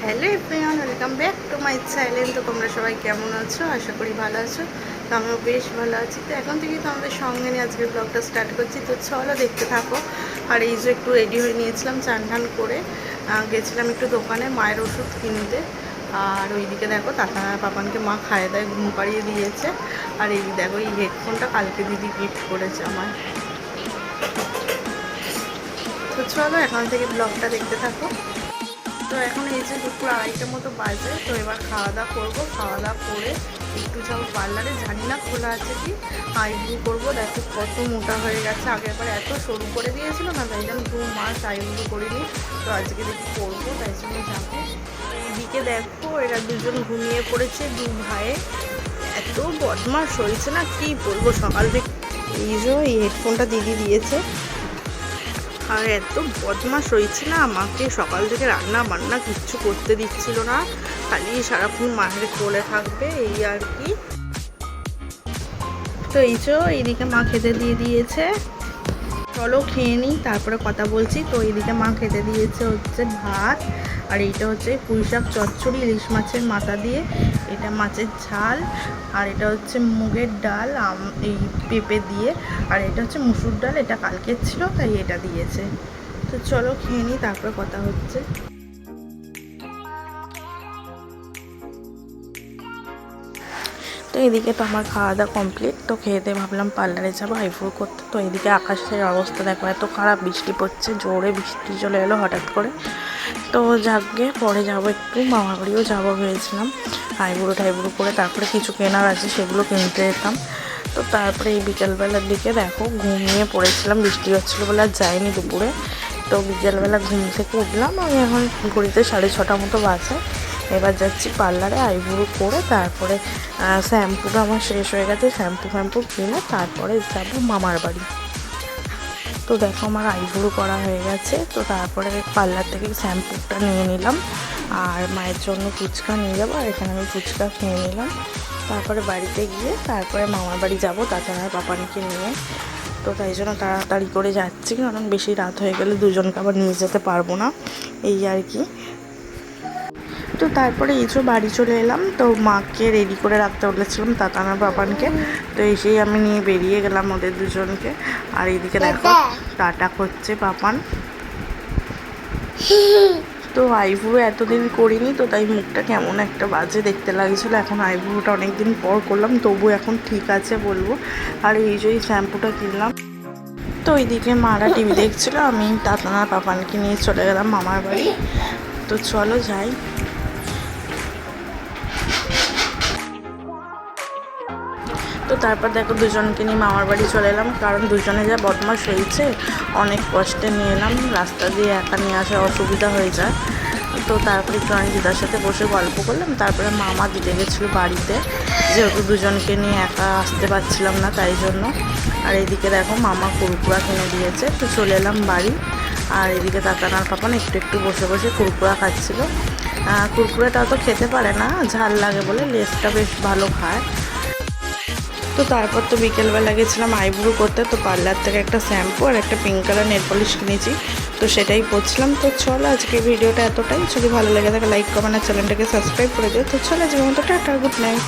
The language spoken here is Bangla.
Hello everyone, welcome back to my channel. তো তোমরা সবাই কেমন আছো? আশা করি ভালো আছো। তো আমিও বেশ ভালো আছি। তো এখন থেকেই তোমাদের সঙ্গে নিয়ে আজকের ব্লগটা স্টার্ট করছি। তো চলো দেখতে থাকো। আর এই যে একটু রেডি হয়ে নিয়েছিলাম, চান টান করে গেছিলাম একটু দোকানে মায়ের ওষুধ কিনতে। আর ওইদিকে দেখো পাপানকে মা খাইয়ে দেয়, ঘুম পাড়িয়ে দিয়েছে। আর এই দেখো এই হেডফোনটা কালকে দিদি গিফট করেছে আমার। তো চলো এখন থেকে ব্লগটা দেখতে থাকো। তো এখন এই যে দুপুর 2:30টার মতো বাজে। তো এবার খাওয়া দাওয়া করবো, খাওয়া দাওয়া করে একটু যাবো পার্লারে, জানি না খোলা আছে কি, আইব্রু করবো। দেখো কত মোটা হয়ে গেছে, আগের বার এত সরু করে দিয়েছিল না, তাই জন্য 2 মাস আইব্রু করিনি। তো আজকে দেখি করবো, তাই জন্য যাবো। এইদিকে দেখো এরা দুজন ঘুমিয়ে পড়েছে, 2 ভাইয়ে। এত বদমাস হয়েছে না, কি বলবো। সকাল থেকে এই যে এই হেডফোনটা দিদি দিয়েছে, আর এত বদমাশ হয়েছে না, আমাকে সকাল থেকে রান্না বান্না কিচ্ছু করতে দিচ্ছিল না, খালি সারাক্ষণ মায়ের কোলে থাকবে, এই আর কি। তো এই যে এইদিকে মা খেতে দিয়ে দিয়েছে, চলো খেয়ে নিই তারপরে কথা বলছি। তো এইদিকে মা খেতে দিয়েছে হচ্ছে ভাত, আর এইটা হচ্ছে পুঁইশাক চচ্চড়ি ইলিশ মাছের মাথা দিয়ে, এটা মাছের ঝাল, আর এটা হচ্ছে মুগের ডাল এই পেঁপে দিয়ে, আর এটা হচ্ছে মুসুর ডাল, এটা কালকের ছিল তাই এটা দিয়েছে। তো চলো খেয়ে নিই তারপরে কথা হচ্ছে। তো এদিকে তো আমার খাওয়া দাওয়া কমপ্লিট। তো খেতে ভাবলাম পার্লারে যাবো আইব্রো করতে। তো এদিকে আকাশের অবস্থা দেখো, এত খারাপ, বৃষ্টি পড়ছে, জোরে বৃষ্টি চলে এলো হঠাৎ করে। তো যাকগে পরে যাবো, একটু মামার বাড়িও যাবো ভেবেছিলাম আইব্রো করে, তারপরে কিছু কেনার আছে সেগুলো কিনতে যেতাম। তো তারপরে এই বিকেলবেলার দিকে দেখো ঘুমিয়ে পড়েছিলাম, বৃষ্টি হচ্ছিলো বলে আর যাইনি দুপুরে। তো বিকেলবেলা ঘুম থেকে উঠলাম, আমি এখন ঘড়িতে 6:30 মতো বাজে। এবার যাচ্ছি পার্লারে আইব্রো করে, তারপরে শ্যাম্পুটা আমার শেষ হয়ে গেছে, শ্যাম্পু কিনে তারপরে যাবো মামার বাড়ি। তো দেখো আমার আইব্রো করা হয়ে গেছে। তো তারপরে পার্লার থেকে শ্যাম্পুটা নিয়ে নিলাম, আর মায়ের জন্য ফুচকা নিয়ে যাবো, আর এখানে আমি ফুচকা খেয়ে নিলাম। তারপরে বাড়িতে গিয়ে তারপরে মামার বাড়ি যাবো তাছাড়া পাপানকে নিয়ে। তো তাই জন্য তাড়াতাড়ি করে যাচ্ছি, কারণ বেশি রাত হয়ে গেলে দুজনকে আবার নিয়ে যেতে পারবো না, এই আর কি। তো তারপরে এই যে বাড়ি চলে এলাম। তো মাকে রেডি করে রাখতে বলেছিলাম তাতানার পাপানকে। তো এসেই আমি নিয়ে বেরিয়ে গেলাম ওদের দুজনকে। আর এইদিকে দেখো টাটা করছে পাপান। তো আইব্রো এতদিন করিনি, তো তাই মুখটা কেমন একটা বাজে দেখতে লাগছিলো। এখন আইব্রোটা অনেকদিন পর করলাম, তবু এখন ঠিক আছে বলবো। আর এই যে শ্যাম্পুটা কিনলাম। তো ওইদিকে মারা টিভি দেখছিলো, আমি তাতানার পাপানকে নিয়ে চলে গেলাম মামার বাড়ি। তো চলো যাই। তো তারপর দেখো দুজনকে নিয়ে মামার বাড়ি চলে এলাম, কারণ দুজনে যা বদমাশ হয়েছে, অনেক কষ্টে নিয়ে এলাম, রাস্তা দিয়ে একা নিয়ে আসা অসুবিধা হয়ে যায়। তো তারপরে একটু আমি দিদার সাথে বসে গল্প করলাম, তারপরে মামা দিতে গেছিলো বাড়িতে, যেহেতু দুজনকে নিয়ে একা আসতে পারছিলাম না তাই জন্য। আর এদিকে দেখো মামা কুরকুরা কিনে দিয়েছে। তো চলে এলাম বাড়ি। আর এদিকে তাতানার পাপান একটু বসে বসে কুরকুরা খাচ্ছিল। কুরকুরাটা অত খেতে পারে না, ঝাল লাগে বলে, লেসটা বেশ ভালো খায়। তো তারপর তো বিকেলবেলা গেছিলাম আইব্রো করতে। তো পার্লার থেকে একটা শ্যাম্পু আর একটা পিঙ্ক কালার নেল পলিশ কিনেছি, তো সেটাই করছিলাম। তো চলো আজকে ভিডিওটা এতটাই, যদি ভালো লেগে থাকে লাইক কমেন্ট আর চ্যানেলটাকে সাবস্ক্রাইব করে দিও। তো চলো আজকের মতো টাটা, গুড নাইট।